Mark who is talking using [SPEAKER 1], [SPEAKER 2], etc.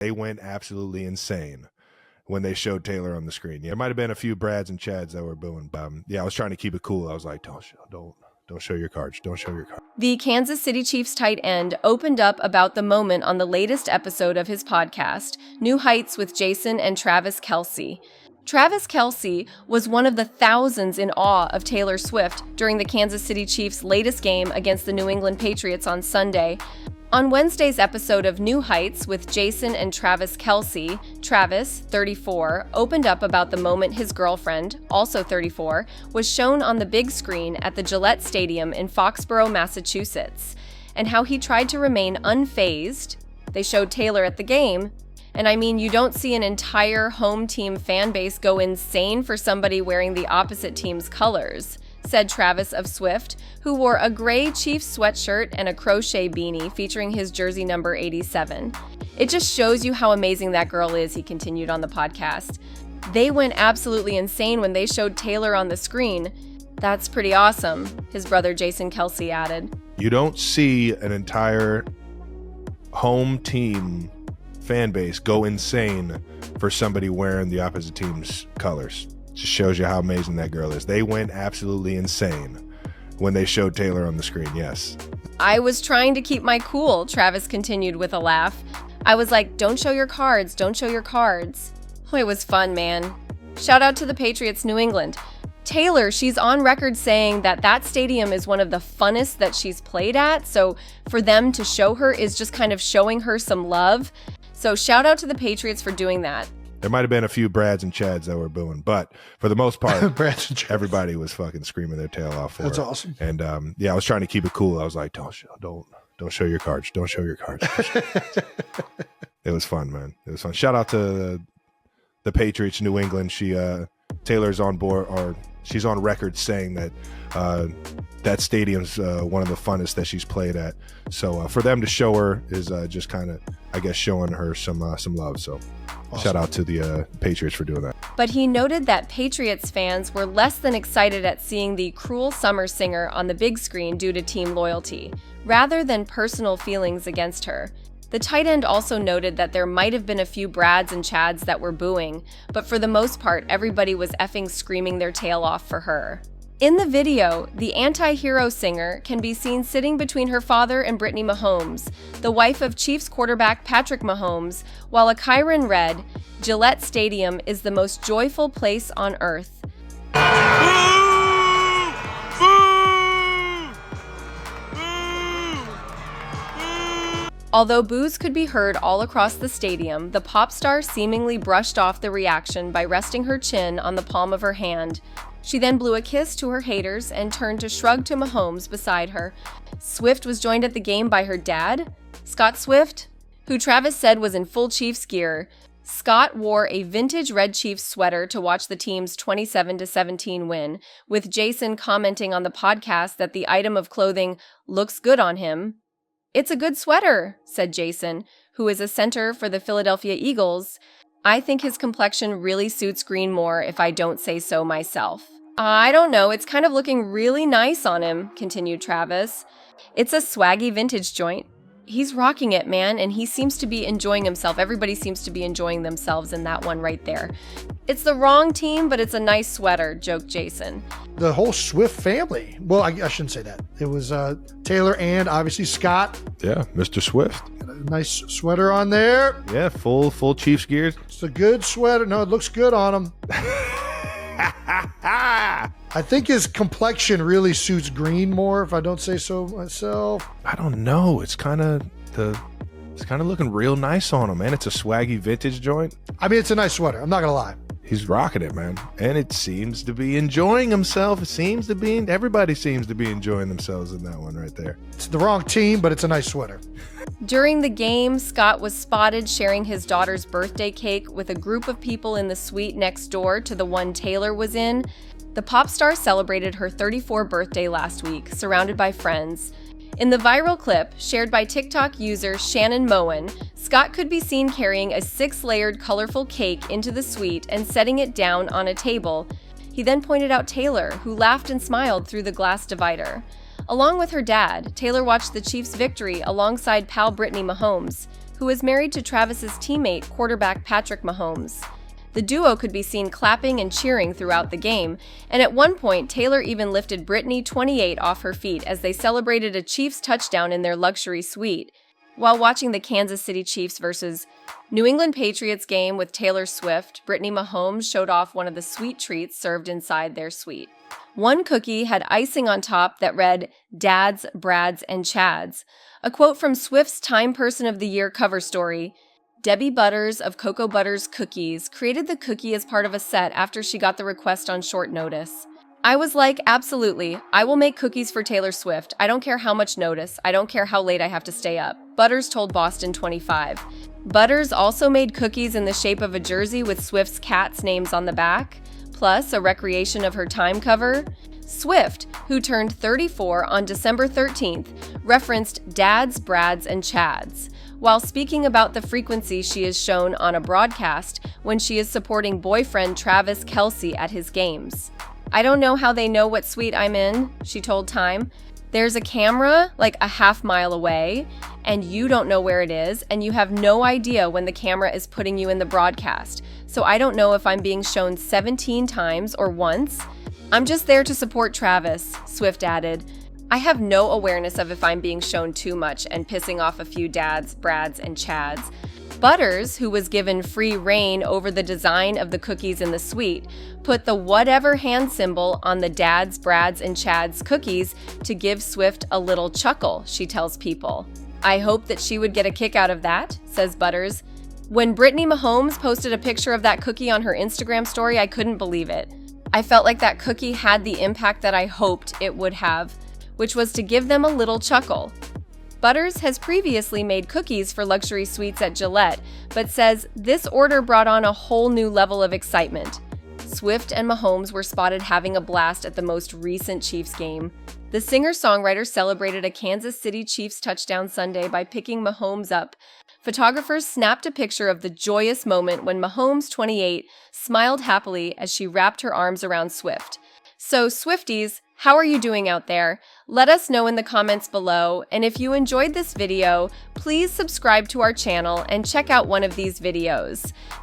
[SPEAKER 1] They went absolutely insane when they showed Taylor on the screen. Yeah, there might have been a few Brads and Chads that were booing, but I was trying to keep it cool. I was like, don't show your cards. Don't show your cards.
[SPEAKER 2] The Kansas City Chiefs tight end opened up about the moment on the latest episode of his podcast, New Heights with Jason and Travis Kelce. Travis Kelce was one of the thousands in awe of Taylor Swift during the Kansas City Chiefs' latest game against the New England Patriots on Sunday. On Wednesday's episode of New Heights with Jason and Travis Kelce, Travis, 34, opened up about the moment his girlfriend, also 34, was shown on the big screen at the Gillette Stadium in Foxborough, Massachusetts, and how he tried to remain unfazed. They showed Taylor at the game, and I mean, you don't see an entire home team fan base go insane for somebody wearing the opposite team's colors, said Travis of Swift, who wore a gray Chiefs sweatshirt and a crochet beanie featuring his jersey number 87. It just shows you how amazing that girl is, he continued on the podcast. They went absolutely insane when they showed Taylor on the screen. That's pretty awesome, his brother Jason Kelce added.
[SPEAKER 1] You don't see an entire home team fan base go insane for somebody wearing the opposite team's colors. Just shows you how amazing that girl is. They went absolutely insane when they showed Taylor on the screen, yes.
[SPEAKER 2] I was trying to keep my cool, Travis continued with a laugh. I was like, don't show your cards, don't show your cards. Oh, it was fun, man. Shout out to the Patriots New England. Taylor, she's on record saying that stadium is one of the funnest that she's played at, so for them to show her is just kind of showing her some love. So shout out to the Patriots for doing that.
[SPEAKER 1] There might have been a few Brads and Chads that were booing, but for the most part, everybody was fucking screaming their tail off for it.
[SPEAKER 3] That's awesome.
[SPEAKER 1] And I was trying to keep it cool. I was like, don't show your cards. Don't show your cards. It was fun, man. It was fun. Shout out to the Patriots, New England. Taylor's on board, or she's on record saying that that stadium's one of the funnest that she's played at. So for them to show her is just kind of, I guess, showing her some love. So awesome. Shout out to the Patriots for doing that.
[SPEAKER 2] But he noted that Patriots fans were less than excited at seeing the Cruel Summer singer on the big screen due to team loyalty, rather than personal feelings against her. The tight end also noted that there might have been a few Brads and Chads that were booing, but for the most part, everybody was effing screaming their tail off for her. In the video, the anti-hero singer can be seen sitting between her father and Brittany Mahomes, the wife of Chiefs quarterback Patrick Mahomes, while a Kyron read, "Gillette Stadium is the most joyful place on earth." Although boos could be heard all across the stadium, the pop star seemingly brushed off the reaction by resting her chin on the palm of her hand. She then blew a kiss to her haters and turned to shrug to Mahomes beside her. Swift was joined at the game by her dad, Scott Swift, who Travis said was in full Chiefs gear. Scott wore a vintage Red Chiefs sweater to watch the team's 27-17 win, with Jason commenting on the podcast that the item of clothing looks good on him. "It's a good sweater," said Jason, who is a center for the Philadelphia Eagles. "I think his complexion really suits green more if I don't say so myself." "I don't know, it's kind of looking really nice on him," continued Travis. "It's a swaggy vintage joint. He's rocking it, man, and he seems to be enjoying himself. Everybody seems to be enjoying themselves in that one right there. It's the wrong team, but it's a nice sweater," joked Jason.
[SPEAKER 3] The whole Swift family. Well, I shouldn't say that. It was Taylor and obviously Scott.
[SPEAKER 1] Yeah, Mr. Swift.
[SPEAKER 3] Got a nice sweater on there.
[SPEAKER 1] Yeah, full Chiefs gears.
[SPEAKER 3] It's a good sweater. No, it looks good on him. I think his complexion really suits green more, if I don't say so myself.
[SPEAKER 1] I don't know. It's kind of looking real nice on him, man. It's a swaggy vintage joint.
[SPEAKER 3] I mean, it's a nice sweater. I'm not gonna lie.
[SPEAKER 1] He's rocking it, man. And it seems to be enjoying himself. Everybody seems to be enjoying themselves in that one right there.
[SPEAKER 3] It's the wrong team, but it's a nice sweater.
[SPEAKER 2] During the game, Scott was spotted sharing his daughter's birthday cake with a group of people in the suite next door to the one Taylor was in. The pop star celebrated her 34th birthday last week, surrounded by friends. In the viral clip, shared by TikTok user Shannon Moen, Scott could be seen carrying a 6-layered colorful cake into the suite and setting it down on a table. He then pointed out Taylor, who laughed and smiled through the glass divider. Along with her dad, Taylor watched the Chiefs' victory alongside pal Brittany Mahomes, who is married to Travis's teammate, quarterback Patrick Mahomes. The duo could be seen clapping and cheering throughout the game, and at one point, Taylor even lifted Brittany, 28, off her feet as they celebrated a Chiefs touchdown in their luxury suite. While watching the Kansas City Chiefs versus New England Patriots game with Taylor Swift, Brittany Mahomes showed off one of the sweet treats served inside their suite. One cookie had icing on top that read, "Dads, Brads, and Chads." A quote from Swift's Time Person of the Year cover story, Debbie Butters of Cocoa Butters Cookies created the cookie as part of a set after she got the request on short notice. I was like, absolutely, I will make cookies for Taylor Swift. I don't care how much notice. I don't care how late I have to stay up, Butters told Boston 25. Butters also made cookies in the shape of a jersey with Swift's cats' names on the back, plus a recreation of her Time cover. Swift, who turned 34 on December 13th, referenced Dads, Brads, and Chads, while speaking about the frequency she is shown on a broadcast when she is supporting boyfriend Travis Kelce at his games. "I don't know how they know what suite I'm in," she told Time. "There's a camera like a half-mile away, and you don't know where it is, and you have no idea when the camera is putting you in the broadcast. So I don't know if I'm being shown 17 times or once. I'm just there to support Travis," Swift added. "I have no awareness of if I'm being shown too much and pissing off a few dads, brads, and chads." Butters, who was given free reign over the design of the cookies in the suite, put the whatever hand symbol on the Dads, Brads, and Chads cookies to give Swift a little chuckle, she tells People. "I hope that she would get a kick out of that," says Butters. "When Brittany Mahomes posted a picture of that cookie on her Instagram story, I couldn't believe it. I felt like that cookie had the impact that I hoped it would have, which was to give them a little chuckle." Butters has previously made cookies for luxury suites at Gillette, but says this order brought on a whole new level of excitement. Swift and Mahomes were spotted having a blast at the most recent Chiefs game. The singer-songwriter celebrated a Kansas City Chiefs touchdown Sunday by picking Mahomes up. Photographers snapped a picture of the joyous moment when Mahomes, 28, smiled happily as she wrapped her arms around Swift. So, Swifties, how are you doing out there? Let us know in the comments below, and if you enjoyed this video, please subscribe to our channel and check out one of these videos.